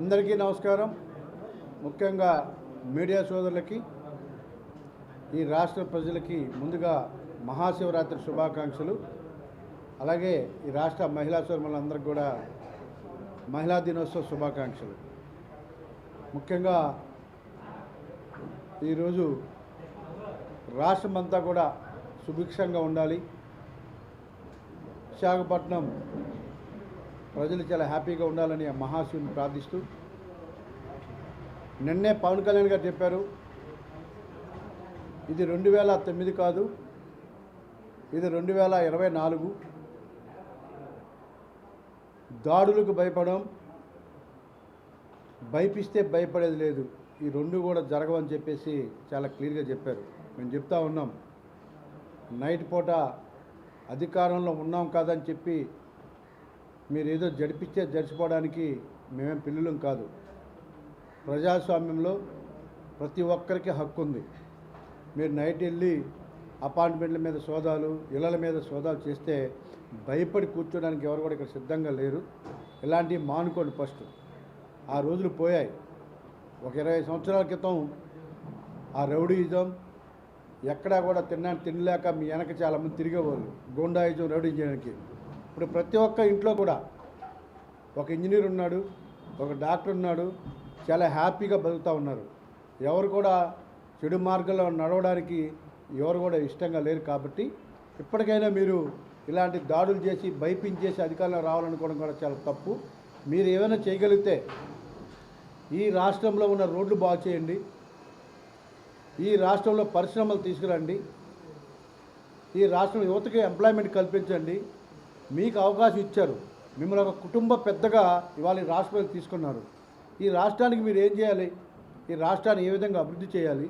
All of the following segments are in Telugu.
అందరికీ నమస్కారం. ముఖ్యంగా మీడియా సోదరులకి, ఈ రాష్ట్ర ప్రజలకి ముందుగా మహాశివరాత్రి శుభాకాంక్షలు. అలాగే ఈ రాష్ట్ర మహిళా సోదరులందరికీ కూడా మహిళా దినోత్సవ శుభాకాంక్షలు. ముఖ్యంగా ఈరోజు రాష్ట్రమంతా కూడా సుభిక్షంగా ఉండాలి. విశాఖపట్నం ప్రజలు చాలా హ్యాపీగా ఉండాలని ఆ మహాశివుని ప్రార్థిస్తూ, నిన్నే పవన్ కళ్యాణ్ గారు చెప్పారు, ఇది 2009 కాదు, ఇది 2024. దాడులకు భయపడడం, భయపిస్తే భయపడేది లేదు, ఈ రెండు కూడా జరగవని చెప్పేసి చాలా క్లియర్గా చెప్పారు. మేము చెప్తా ఉన్నాం, నైట్ పూట అధికారంలో ఉన్నాం కాదని చెప్పి మీరు ఏదో జడిచిపోవడానికి మేమేం పిల్లలం కాదు. ప్రజాస్వామ్యంలో ప్రతి ఒక్కరికి హక్కు ఉంది. మీరు నైట్ వెళ్ళి అపార్ట్మెంట్ల మీద సోదాలు, ఇళ్ల మీద సోదాలు చేస్తే భయపడి కూర్చోడానికి ఎవరు కూడా ఇక్కడ సిద్ధంగా లేరు. ఇలాంటివి మానుకోండి. ఫస్ట్ ఆ రోజులు పోయాయి. ఒక 20 సంవత్సరాల క్రితం ఆ రౌడీయిజం ఎక్కడా కూడా తినలేక మీ వెనక చాలామంది తిరిగేవాళ్ళు, గోండాయిజం, రౌడీ చేయడానికి. ఇప్పుడు ప్రతి ఒక్క ఇంట్లో కూడా ఒక ఇంజనీర్ ఉన్నాడు, ఒక డాక్టర్ ఉన్నాడు, చాలా హ్యాపీగా బతుకుతూ ఉన్నారు. ఎవరు కూడా చెడు మార్గంలో నడవడానికి ఎవరు కూడా ఇష్టంగా లేరు. కాబట్టి ఇప్పటికైనా మీరు ఇలాంటి దాడులు చేసి భయపించేసి అధికారంలో రావాలనుకోవడం కూడా చాలా తప్పు. మీరు ఏమైనా చేయగలిగితే ఈ రాష్ట్రంలో ఉన్న రోడ్లు బాగు చేయండి, ఈ రాష్ట్రంలో పరిశ్రమలు తీసుకురండి, ఈ రాష్ట్రం యువతకి ఎంప్లాయ్మెంట్ కల్పించండి. మీకు అవకాశం ఇచ్చారు, మిమ్మల్ని ఒక కుటుంబ పెద్దగా ఇవాళ ఈ రాష్ట్రానికి తీసుకున్నారు. ఈ రాష్ట్రానికి మీరు ఏం చేయాలి? ఈ రాష్ట్రాన్ని ఏ విధంగా అభివృద్ధి చేయాలి?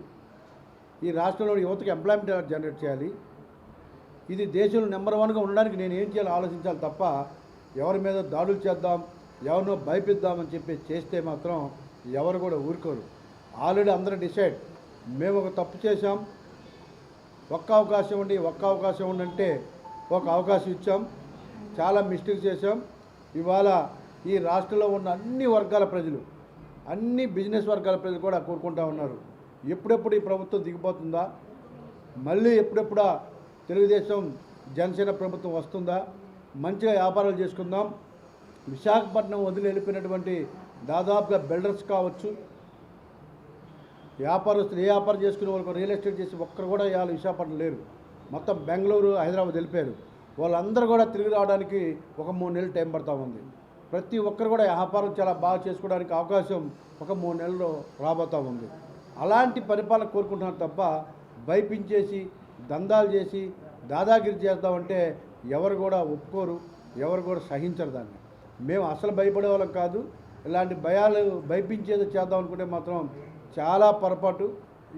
ఈ రాష్ట్రంలో యువతకి ఎంప్లాయ్మెంట్ జనరేట్ చేయాలి. ఇది దేశంలో నెంబర్ 1గా ఉండడానికి నేను ఏం చేయాలో ఆలోచించాలి తప్ప ఎవరి మీద దాడులు చేద్దాం, ఎవరినో భయపిద్దామని చెప్పి చేస్తే మాత్రం ఎవరు కూడా ఊరుకోరు. ఆల్రెడీ అందరూ డిసైడ్, మేము ఒక తప్పు చేశాం, ఒక్క అవకాశం ఉండి అంటే ఒక అవకాశం ఇచ్చాం, చాలా మిస్టేక్ చేశాం. ఇవాళ ఈ రాష్ట్రంలో ఉన్న అన్ని వర్గాల ప్రజలు, అన్ని బిజినెస్ వర్గాల ప్రజలు కూడా కోరుకుంటా ఉన్నారు, ఎప్పుడెప్పుడు ఈ ప్రభుత్వం దిగిపోతుందా, మళ్ళీ ఎప్పుడెప్పుడా తెలుగుదేశం జనసేన ప్రభుత్వం వస్తుందా, మంచిగా వ్యాపారాలు చేసుకుందాం. విశాఖపట్నం వదిలి వెళ్ళిపోయినటువంటి దాదాపుగా బిల్డర్స్ కావచ్చు, వ్యాపారస్తులు, ఏ వ్యాపారం చేసుకునే వాళ్ళకి రియల్ ఎస్టేట్ చేసి ఒక్కరు కూడా ఇవాళ విశాఖపట్నం లేరు. మొత్తం బెంగళూరు, హైదరాబాద్ వెళ్ళిపోయారు. వాళ్ళందరూ కూడా తిరిగి రావడానికి ఒక 3 నెలలు టైం పడతా ఉంది. ప్రతి ఒక్కరు కూడా వ్యాపారం చాలా బాగా చేసుకోవడానికి అవకాశం ఒక 3 నెలల్లో రాబోతూ ఉంది. అలాంటి పరిపాలన కోరుకుంటున్నారు తప్ప భయపించేసి దందాలు చేసి దాదాగిరి చేద్దామంటే ఎవరు కూడా ఒప్పుకోరు, ఎవరు కూడా సహించరు దాన్ని. మేము అసలు భయపడే వాళ్ళం కాదు. ఇలాంటి భయపించేది చేద్దాం అనుకుంటే మాత్రం చాలా పొరపాటు.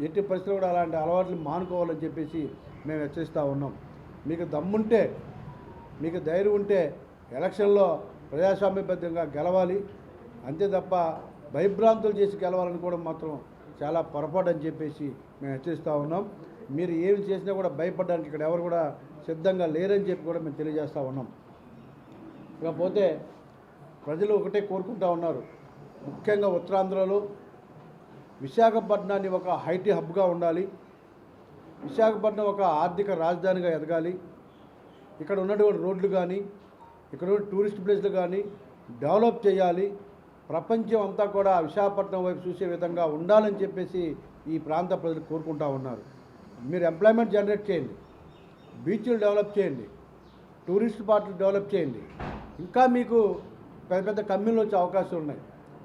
ఎట్టి పరిస్థితులు కూడా అలాంటి అలవాట్లు మానుకోవాలని చెప్పేసి మేము హెచ్చరిస్తూ ఉన్నాం. మీకు దమ్ముంటే, మీకు ధైర్యం ఉంటే ఎలక్షన్లో ప్రజాస్వామ్యబద్ధంగా గెలవాలి, అంతే తప్ప భయభ్రాంతులు చేసి గెలవాలనుకోవడం మాత్రం చాలా పొరపాటు అని చెప్పేసి మేము హెచ్చరిస్తూ ఉన్నాం. మీరు ఏమి చేసినా కూడా భయపడడానికి ఇక్కడ ఎవరు కూడా సిద్ధంగా లేరని చెప్పి కూడా మేము తెలియజేస్తూ ఉన్నాం. ఇకపోతే ప్రజలు ఒకటే కోరుకుంటూ ఉన్నారు, ముఖ్యంగా ఉత్తరాంధ్రలో విశాఖపట్నాన్ని ఒక ఐటీ హబ్గా ఉండాలి, విశాఖపట్నం ఒక ఆర్థిక రాజధానిగా ఎదగాలి, ఇక్కడ ఉన్నటువంటి రోడ్లు కానీ, ఇక్కడ ఉన్న టూరిస్ట్ ప్లేస్లు కానీ డెవలప్ చేయాలి, ప్రపంచం అంతా కూడా విశాఖపట్నం వైపు చూసే విధంగా ఉండాలని చెప్పేసి ఈ ప్రాంత ప్రజలు కోరుకుంటూ ఉన్నారు. మీరు ఎంప్లాయ్మెంట్ జనరేట్ చేయండి, బీచ్లు డెవలప్ చేయండి, టూరిస్ట్ స్పాట్లు డెవలప్ చేయండి, ఇంకా మీకు పెద్ద పెద్ద కంపెనీలు వచ్చే అవకాశం ఉన్నాయి.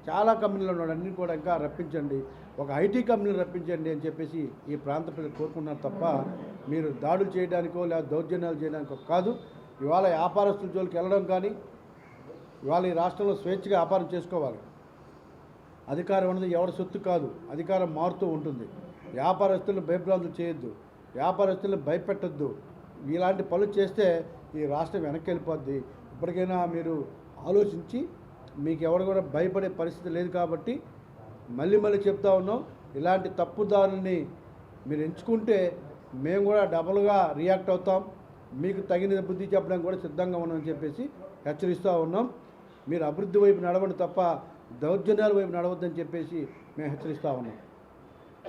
చాలా కంపెనీలు ఉన్నాయి, అన్నీ కూడా ఇంకా రప్పించండి, ఒక ఐటీ కంపెనీలు రప్పించండి అని చెప్పేసి ఈ ప్రాంత ప్రజలు కోరుకున్నారు తప్ప మీరు దాడులు చేయడానికో లేదా దౌర్జన్యాలు చేయడానికో కాదు. ఇవాళ వ్యాపారస్తుల జోలికి వెళ్ళడం కానీ, ఇవాళ ఈ రాష్ట్రంలో స్వేచ్ఛగా వ్యాపారం చేసుకోవాలి. అధికారం అనేది ఎవరి సొత్తు కాదు, అధికారం మారుతూ ఉంటుంది. వ్యాపారస్తులను భయభ్రాంతులు చేయొద్దు, వ్యాపారస్తులను భయపెట్టద్దు. ఇలాంటి పనులు చేస్తే ఈ రాష్ట్రం వెనక్కి వెళ్ళిపోద్ది. ఇప్పటికైనా మీరు ఆలోచించి, మీకు ఎవరు కూడా భయపడే పరిస్థితి లేదు కాబట్టి మళ్ళీ చెప్తా ఉన్నాం, ఇలాంటి తప్పుదారుల్ని మీరు ఎంచుకుంటే మేము కూడా డబుల్గా రియాక్ట్ అవుతాం, మీకు తగిన బుద్ధి చెప్పడానికి కూడా సిద్ధంగా ఉన్నామని చెప్పేసి హెచ్చరిస్తూ ఉన్నాం. మీరు అభివృద్ధి వైపు నడవండి తప్ప దౌర్జన్యాల వైపు నడవద్దని చెప్పేసి మేము హెచ్చరిస్తూ ఉన్నాం.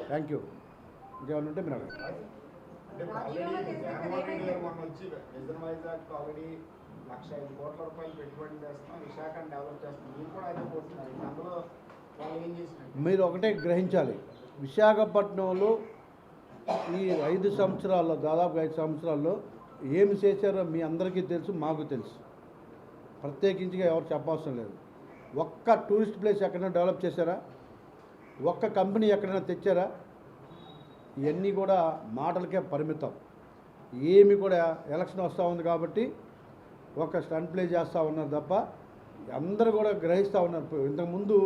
Thank you. ఇంకేమైనా ఉంటే మీరు అడగండి. అంటే ఆల్రెడీ జగన్మోహన్ రెడ్డి గారు మొన్న వచ్చి విజన్ వైజాగ్ ఆల్రెడీ 1,05 కోట్ల రూపాయలు పెట్టుబడి చేస్తాం, విశాఖను డెవలప్ చేస్తాం, మీరు కూడా అదే పోతున్నారు. అందులో వాళ్ళు ఏం చేసినట్టు మీరు ఒకటే గ్రహించాలి, విశాఖపట్నంలో ఈ 5 సంవత్సరాల్లో దాదాపు 5 సంవత్సరాల్లో ఏమి చేశారో మీ అందరికీ తెలుసు, మాకు తెలుసు. ప్రత్యేకించిగా ఎవరు చెప్పవసరం లేదు. ఒక్క టూరిస్ట్ ప్లేస్ ఎక్కడైనా డెవలప్ చేశారా? ఒక్క కంపెనీ ఎక్కడైనా తెచ్చారా? ఇవన్నీ కూడా మాటలకే పరిమితం. ఏమి కూడా ఎలక్షన్ వస్తూ ఉంది కాబట్టి ఒక స్టంట్ ప్లే చేస్తూ ఉన్నారు తప్ప అందరూ కూడా గ్రహిస్తూ ఉన్నారు. ఇంతకుముందు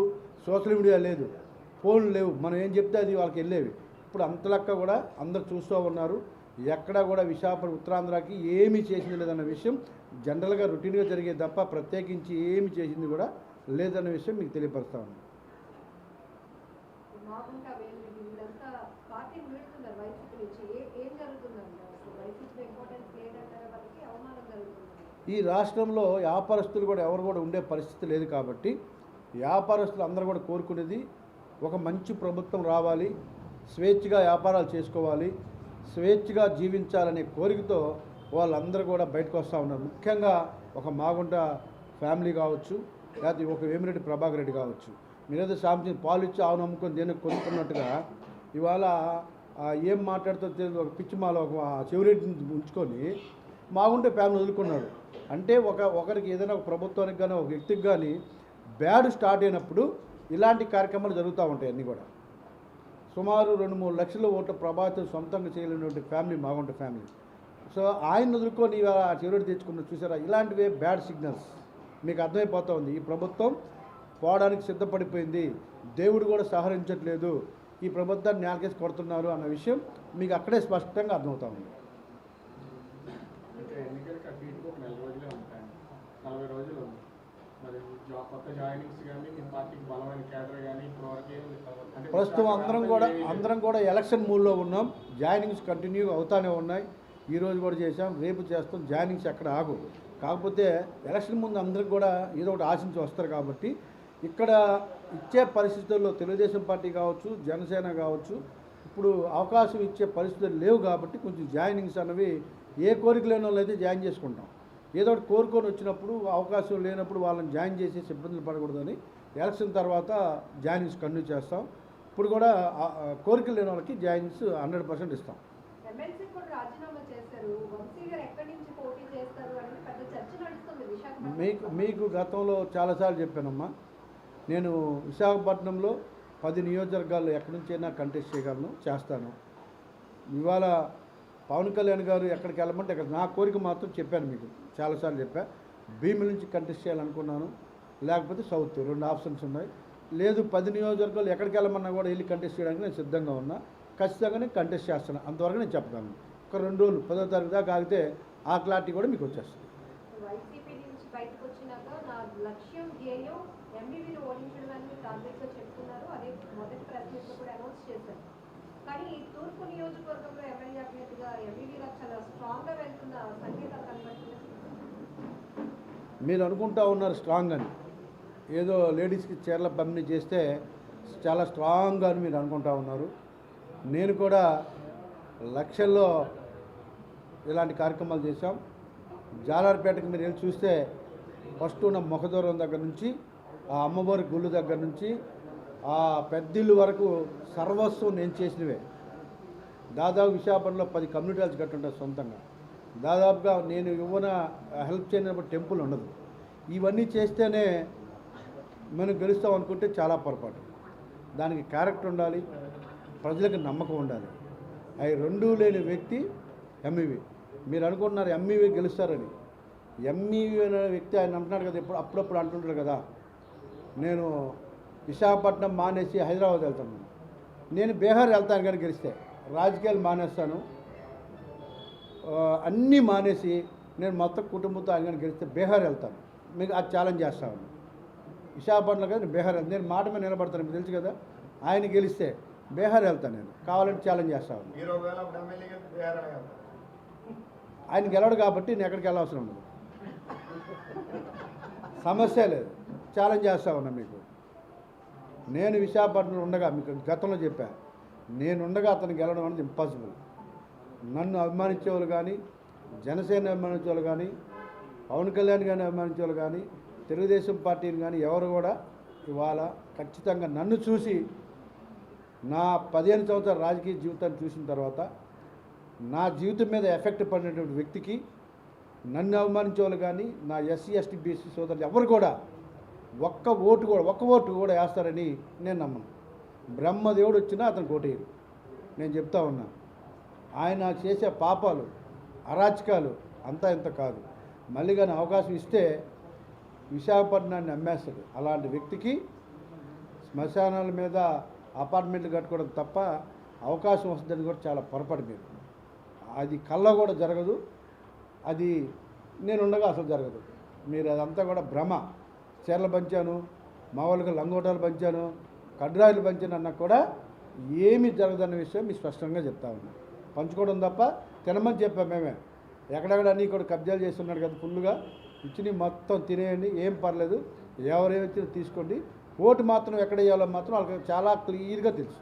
సోషల్ మీడియా లేదు, ఫోన్లు లేవు, మనం ఏం చెప్తే అది వాళ్ళకి వెళ్ళేవి. ఇప్పుడు అంతలక్క కూడా అందరు చూస్తూ ఉన్నారు. ఎక్కడ కూడా విశాఖపట్నం ఉత్తరాంధ్రకి ఏమీ చేసింది లేదన్న విషయం జనరల్గా రొటీన్గా జరిగేది తప్ప ప్రత్యేకించి ఏమి చేసింది కూడా లేదన్న విషయం మీకు తెలియపరుస్తా ఉన్నాను. ఈ రాష్ట్రంలో వ్యాపారస్తులు కూడా ఎవరు కూడా ఉండే పరిస్థితి లేదు కాబట్టి వ్యాపారస్తులు అందరూ కూడా కోరుకునేది ఒక మంచి ప్రభుత్వం రావాలి, స్వేచ్ఛగా వ్యాపారాలు చేసుకోవాలి, స్వేచ్ఛగా జీవించాలనే కోరికతో వాళ్ళందరూ కూడా బయటకు వస్తూ ఉన్నారు. ముఖ్యంగా ఒక మాగుంట ఫ్యామిలీ కావచ్చు, లేకపోతే ఒక వేమిరెడ్డి ప్రభాకర్ రెడ్డి కావచ్చు. మీరేదో సాంసం పాలు ఇచ్చి ఆవును అమ్ముకొని దేనికి కొనుక్కున్నట్టుగా ఇవాళ ఏం మాట్లాడుతూ తెలియదు ఒక పిచ్చిమాల ఒక చెవిరెడ్డిని ఉంచుకొని మాగుంటే ఫ్యామిలీ వదులుకున్నాడు. అంటే ఒకరికి ఏదైనా ఒక ప్రభుత్వానికి కానీ ఒక వ్యక్తికి కానీ బ్యాడ్ స్టార్ట్ అయినప్పుడు ఇలాంటి కార్యక్రమాలు జరుగుతూ ఉంటాయి. అన్నీ కూడా సుమారు 2-3 లక్షల ఓట్ల ప్రభావితం సొంతంగా చేయలేనటువంటి ఫ్యామిలీ మాగుంట ఫ్యామిలీ. సో ఆయన వదులుకొని ఇవాళ చెవిరెడ్డి తెచ్చుకున్న చూసారా, ఇలాంటివే బ్యాడ్ సిగ్నల్స్. మీకు అర్థమైపోతూ ఉంది, ఈ ప్రభుత్వం పోవడానికి సిద్ధపడిపోయింది, దేవుడు కూడా సహకరించట్లేదు, ఈ ప్రభుత్వాన్ని నేలకేసి కొడుతున్నారు అన్న విషయం మీకు అక్కడే స్పష్టంగా అర్థమవుతా ఉంది. ప్రస్తుతం అందరం కూడా ఎలక్షన్ మూడ్లో ఉన్నాం. జాయినింగ్స్ కంటిన్యూ అవుతానే ఉన్నాయి. ఈరోజు కూడా చేసాం, రేపు చేస్తాం. జాయినింగ్స్ ఎక్కడ ఆగు. కాకపోతే ఎలక్షన్ ముందు అందరికి కూడా ఏదో ఒకటి ఆశించి వస్తారు కాబట్టి ఇక్కడ ఇచ్చే పరిస్థితుల్లో తెలుగుదేశం పార్టీ కావచ్చు, జనసేన కావచ్చు ఇప్పుడు అవకాశం ఇచ్చే పరిస్థితులు లేవు కాబట్టి కొంచెం జాయినింగ్స్ అన్నవి ఏ కోరిక లేని వాళ్ళు అయితే జాయిన్ చేసుకుంటాం. ఏదో ఒకటి కోరుకొని వచ్చినప్పుడు అవకాశం లేనప్పుడు వాళ్ళని జాయిన్ చేసేసి ఇబ్బందులు పడకూడదని ఎలక్షన్ తర్వాత జాయినింగ్స్ కంటిన్యూ చేస్తాం. ఇప్పుడు కూడా కోరికలు లేని వాళ్ళకి జాయినింగ్స్ 100% ఇస్తాం. మీకు గతంలో చాలాసార్లు చెప్పానమ్మా, నేను విశాఖపట్నంలో 10 నియోజకవర్గాల్లో ఎక్కడి నుంచైనా కంటెస్ట్ చేయగలను, చేస్తాను. ఇవాళ పవన్ కళ్యాణ్ గారు ఎక్కడికి వెళ్ళమంటే అక్కడ నా కోరిక మాత్రం చెప్పాను, మీకు చాలాసార్లు చెప్పా. భీమి నుంచి కంటెస్ట్ చేయాలనుకున్నాను, లేకపోతే సౌత్, 2 ఆప్షన్స్ ఉన్నాయి. లేదు 10 నియోజకవర్గాలు ఎక్కడికి వెళ్ళమన్నా కూడా వెళ్ళి కంటెస్ట్ చేయడానికి నేను సిద్ధంగా ఉన్నా. ఖచ్చితంగానే కంటెస్ట్ చేస్తాను, అంతవరకు నేను చెప్పగలను. ఒక 2 రోజులు 10వ తారీఖు దాకా ఆగితే ఆ క్లారిటీ కూడా మీకు వచ్చేస్తుంది. మీరు అనుకుంటా ఉన్నారు స్ట్రాంగ్ అని, ఏదో లేడీస్కి చీరల పంపిణీ చేస్తే చాలా స్ట్రాంగ్గా అని మీరు అనుకుంటా ఉన్నారు. నేను కూడా లక్షల్లో ఇలాంటి కార్యక్రమాలు చేశాం. జాలార్పేటకు మీరు వెళ్ళి చూస్తే ఫస్ట్ ఉన్న ముఖదూరం దగ్గర నుంచి ఆ అమ్మవారి గుళ్ళు దగ్గర నుంచి ఆ పెద్దిల్లు వరకు సర్వస్వం నేను చేసినవే. దాదాపు విశాఖపట్నంలో 10 కమ్యూనిటీ హాల్స్ కట్టుంటారు సొంతంగా. దాదాపుగా నేను ఇవ్వన హెల్ప్ చేయనప్పుడు టెంపుల్ ఉండదు. ఇవన్నీ చేస్తేనే మనం గెలుస్తాం అనుకుంటే చాలా పొరపాటు. దానికి క్యారెక్టర్ ఉండాలి, ప్రజలకు నమ్మకం ఉండాలి. అవి 2 లేని వ్యక్తి ఎంఈవి. మీరు అనుకుంటున్నారు ఎంఈవి గెలుస్తారని. ఎంఈవి అనే వ్యక్తి ఆయన అంటున్నాడు కదా, అప్పుడప్పుడు అంటుంటారు కదా, నేను విశాఖపట్నం మానేసి హైదరాబాద్ వెళ్తాను, నేను బీహార్ వెళ్తాను కానీ గెలిస్తే, రాజకీయాలు మానేస్తాను, అన్నీ మానేసి నేను మొత్తం కుటుంబంతో ఆయన కానీ గెలిస్తే బీహార్ వెళ్తాను, మీకు అది ఛాలెంజ్ చేస్తాను. విశాఖపట్నంలో కదా నేను బీహార్ వెళ్తాను, నేను మాట మీద నిలబడతాను, మీకు తెలుసు కదా. ఆయన గెలిస్తే బీహార్ వెళ్తాను, నేను కావాలంటే ఛాలెంజ్ చేస్తాను. ఆయన గెలవడు కాబట్టి నేను ఎక్కడికి వెళ్ళవసరం ఉండదు, సమస్య లేదు, ఛాలెంజ్ చేస్తా ఉన్నా మీకు. నేను విశాఖపట్నంలో ఉండగా మీకు గతంలో చెప్పా, నేనుండగా అతను గెలవడం అనేది ఇంపాసిబుల్. నన్ను అభిమానించేవాళ్ళు కానీ, జనసేన అభిమానించేవాళ్ళు కానీ, పవన్ కళ్యాణ్ గారిని అభిమానించేవాళ్ళు కానీ, తెలుగుదేశం పార్టీని కానీ ఎవరు కూడా ఇవాళ ఖచ్చితంగా నన్ను చూసి నా 15 సంవత్సరాల రాజకీయ జీవితాన్ని చూసిన తర్వాత నా జీవితం మీద ఎఫెక్ట్ పడినటువంటి వ్యక్తికి నన్ను అవమానించే వాళ్ళు కానీ నా ఎస్సీ ఎస్టీ బీసీ సోదరులు ఎవరు కూడా ఒక్క ఓటు కూడా వేస్తారని నేను నమ్మను. బ్రహ్మదేవుడు వచ్చినా అతను కోటేయడు. నేను చెప్తా ఉన్నా, ఆయన చేసే పాపాలు అరాచకాలు అంతా ఇంత కాదు. మళ్ళీ కానీ అవకాశం ఇస్తే విశాఖపట్నాన్ని అమ్మేస్తాడు. అలాంటి వ్యక్తికి శ్మశానాల మీద అపార్ట్మెంట్లు కట్టుకోవడం తప్ప అవకాశం వస్తుందని కూడా చాలా పొరపాటు మీరు. అది కళ్ళ కూడా జరగదు, అది నేనుండగా అసలు జరగదు. మీరు అదంతా కూడా భ్రమ. చీరలు పంచాను, మా వాళ్ళకి లంగోటాలు పంచాను, కడ్రాయిలు పంచాను అన్నా కూడా ఏమీ జరగదన్న విషయం మీకు స్పష్టంగా చెప్తా ఉన్నాను. పంచుకోవడం తప్ప తినమని చెప్పాం మేమే. ఎక్కడెక్కడ అన్నీ కూడా కబ్జాలు చేస్తున్నాడు కదా ఫుల్గా, ఇచ్చినవి మొత్తం తినేయండి, ఏం పర్లేదు, ఎవరేమి తీసుకోండి. ఓటు మాత్రం ఎక్కడ వేయాలో మాత్రం వాళ్ళకి చాలా క్లియర్గా తెలుసు.